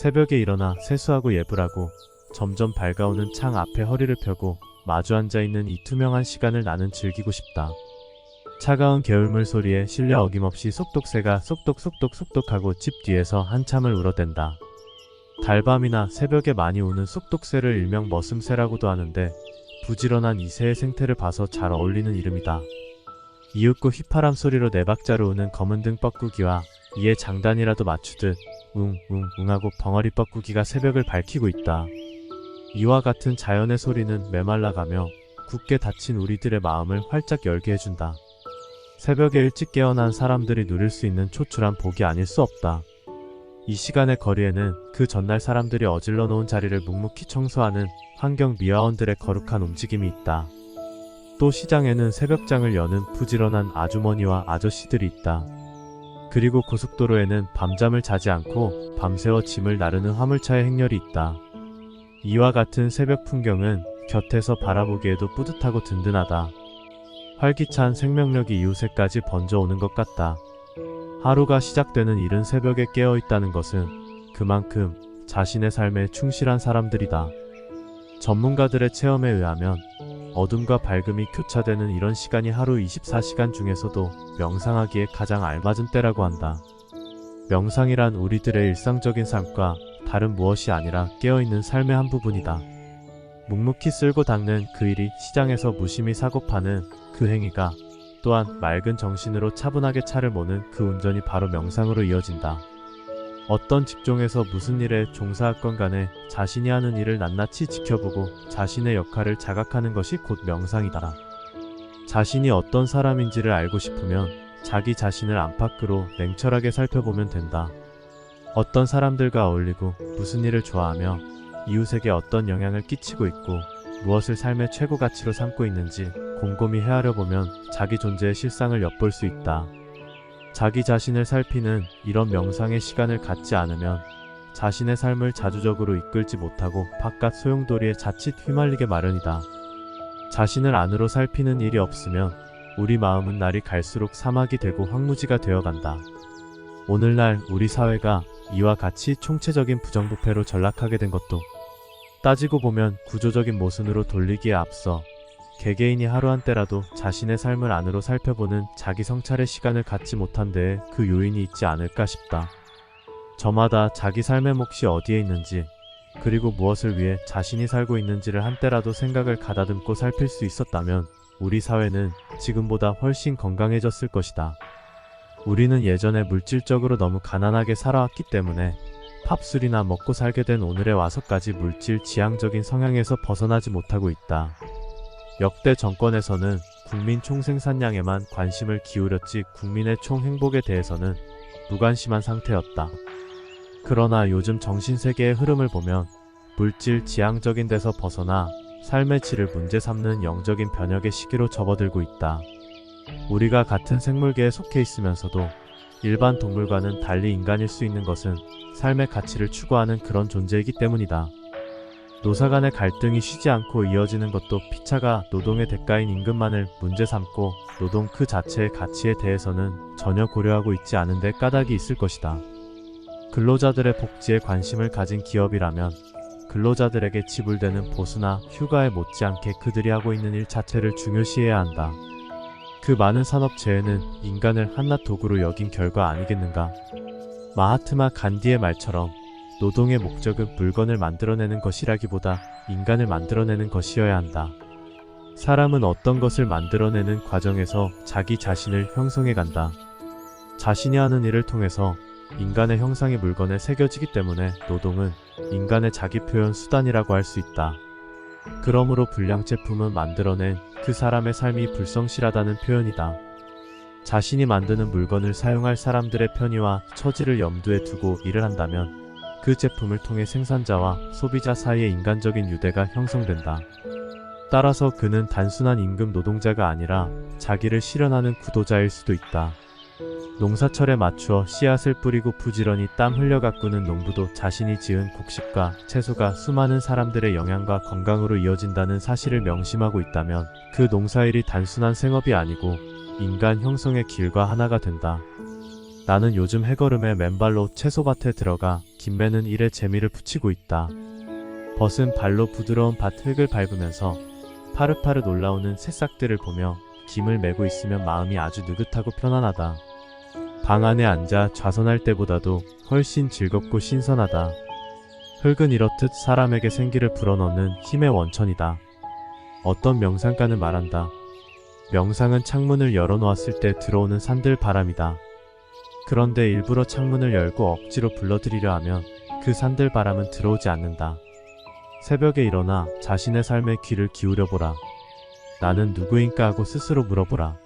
새벽에 일어나 세수하고 예불하고 점점 밝아오는 창 앞에 허리를 펴고 마주 앉아있는 이 투명한 시간을 나는 즐기고 싶다. 차가운 개울물 소리에 실려 어김없이 속독새가 쏙독쏙독쏙독하고 집 뒤에서 한참을 울어댄다. 달밤이나 새벽에 많이 우는 쏙독새를 일명 머슴새라고도 하는데 부지런한 이 새의 생태를 봐서 잘 어울리는 이름이다. 이윽고 휘파람 소리로 네 박자로 우는 검은등 뻐꾸기와 이에 장단이라도 맞추듯 웅웅웅하고 벙어리 뻐꾸기가 새벽을 밝히고 있다. 이와 같은 자연의 소리는 메말라가며 굳게 닫힌 우리들의 마음을 활짝 열게 해준다. 새벽에 일찍 깨어난 사람들이 누릴 수 있는 초출한 복이 아닐 수 없다. 이 시간의 거리에는 그 전날 사람들이 어질러 놓은 자리를 묵묵히 청소하는 환경 미화원들의 거룩한 움직임이 있다. 또 시장에는 새벽장을 여는 부지런한 아주머니와 아저씨들이 있다. 그리고 고속도로에는 밤잠을 자지 않고 밤새워 짐을 나르는 화물차의 행렬이 있다. 이와 같은 새벽 풍경은 곁에서 바라보기에도 뿌듯하고 든든하다. 활기찬 생명력이 이웃에까지 번져오는 것 같다. 하루가 시작되는 이른 새벽에 깨어있다는 것은 그만큼 자신의 삶에 충실한 사람들이다. 전문가들의 체험에 의하면 어둠과 밝음이 교차되는 이런 시간이 하루 24시간 중에서도 명상하기에 가장 알맞은 때라고 한다. 명상이란 우리들의 일상적인 삶과 다른 무엇이 아니라 깨어있는 삶의 한 부분이다. 묵묵히 쓸고 닦는 그 일이 시장에서 무심히 사고 파는 그 행위가 또한 맑은 정신으로 차분하게 차를 모는 그 운전이 바로 명상으로 이어진다. 어떤 직종에서 무슨 일에 종사하건 간에 자신이 하는 일을 낱낱이 지켜보고 자신의 역할을 자각하는 것이 곧 명상이다. 자신이 어떤 사람인지를 알고 싶으면 자기 자신을 안팎으로 냉철하게 살펴보면 된다. 어떤 사람들과 어울리고 무슨 일을 좋아하며 이웃에게 어떤 영향을 끼치고 있고 무엇을 삶의 최고 가치로 삼고 있는지 곰곰이 헤아려 보면 자기 존재의 실상을 엿볼 수 있다. 자기 자신을 살피는 이런 명상의 시간을 갖지 않으면 자신의 삶을 자주적으로 이끌지 못하고 바깥 소용돌이에 자칫 휘말리게 마련이다. 자신을 안으로 살피는 일이 없으면 우리 마음은 날이 갈수록 사막이 되고 황무지가 되어간다. 오늘날 우리 사회가 이와 같이 총체적인 부정부패로 전락하게 된 것도 따지고 보면 구조적인 모순으로 돌리기에 앞서 개개인이 하루 한때라도 자신의 삶을 안으로 살펴보는 자기 성찰의 시간을 갖지 못한 데에 그 요인이 있지 않을까 싶다. 저마다 자기 삶의 몫이 어디에 있는지 그리고 무엇을 위해 자신이 살고 있는지를 한때라도 생각을 가다듬고 살필 수 있었다면 우리 사회는 지금보다 훨씬 건강해졌을 것이다. 우리는 예전에 물질적으로 너무 가난하게 살아왔기 때문에 팝술이나 먹고 살게 된 오늘에 와서까지 물질 지향적인 성향에서 벗어나지 못하고 있다. 역대 정권에서는 국민 총생산량에만 관심을 기울였지 국민의 총행복에 대해서는 무관심한 상태였다. 그러나 요즘 정신세계의 흐름을 보면 물질 지향적인 데서 벗어나 삶의 질을 문제 삼는 영적인 변혁의 시기로 접어들고 있다. 우리가 같은 생물계에 속해 있으면서도 일반 동물과는 달리 인간일 수 있는 것은 삶의 가치를 추구하는 그런 존재이기 때문이다. 노사 간의 갈등이 쉬지 않고 이어지는 것도 피차가 노동의 대가인 임금만을 문제 삼고 노동 그 자체의 가치에 대해서는 전혀 고려하고 있지 않은 데 까닭이 있을 것이다. 근로자들의 복지에 관심을 가진 기업이라면 근로자들에게 지불되는 보수나 휴가에 못지않게 그들이 하고 있는 일 자체를 중요시해야 한다. 그 많은 산업재해는 인간을 한낱 도구로 여긴 결과 아니겠는가? 마하트마 간디의 말처럼 노동의 목적은 물건을 만들어내는 것이라기보다 인간을 만들어내는 것이어야 한다. 사람은 어떤 것을 만들어내는 과정에서 자기 자신을 형성해 간다. 자신이 하는 일을 통해서 인간의 형상이 물건에 새겨지기 때문에 노동은 인간의 자기 표현 수단이라고 할 수 있다. 그러므로 불량 제품을 만들어낸 그 사람의 삶이 불성실하다는 표현이다. 자신이 만드는 물건을 사용할 사람들의 편의와 처지를 염두에 두고 일을 한다면 그 제품을 통해 생산자와 소비자 사이에 인간적인 유대가 형성된다. 따라서 그는 단순한 임금 노동자가 아니라 자기를 실현하는 구도자일 수도 있다. 농사철에 맞추어 씨앗을 뿌리고 부지런히 땀 흘려 가꾸는 농부도 자신이 지은 곡식과 채소가 수많은 사람들의 영양과 건강으로 이어진다는 사실을 명심하고 있다면 그 농사일이 단순한 생업이 아니고 인간 형성의 길과 하나가 된다. 나는 요즘 해걸음에 맨발로 채소밭에 들어가 김매는 일에 재미를 붙이고 있다. 벗은 발로 부드러운 밭 흙을 밟으면서 파릇파릇 올라오는 새싹들을 보며 김을 메고 있으면 마음이 아주 느긋하고 편안하다. 방 안에 앉아 좌선할 때보다도 훨씬 즐겁고 신선하다. 흙은 이렇듯 사람에게 생기를 불어넣는 힘의 원천이다. 어떤 명상가는 말한다. 명상은 창문을 열어놓았을 때 들어오는 산들 바람이다. 그런데 일부러 창문을 열고 억지로 불러들이려 하면 그 산들 바람은 들어오지 않는다. 새벽에 일어나 자신의 삶에 귀를 기울여보라. 나는 누구인가 하고 스스로 물어보라.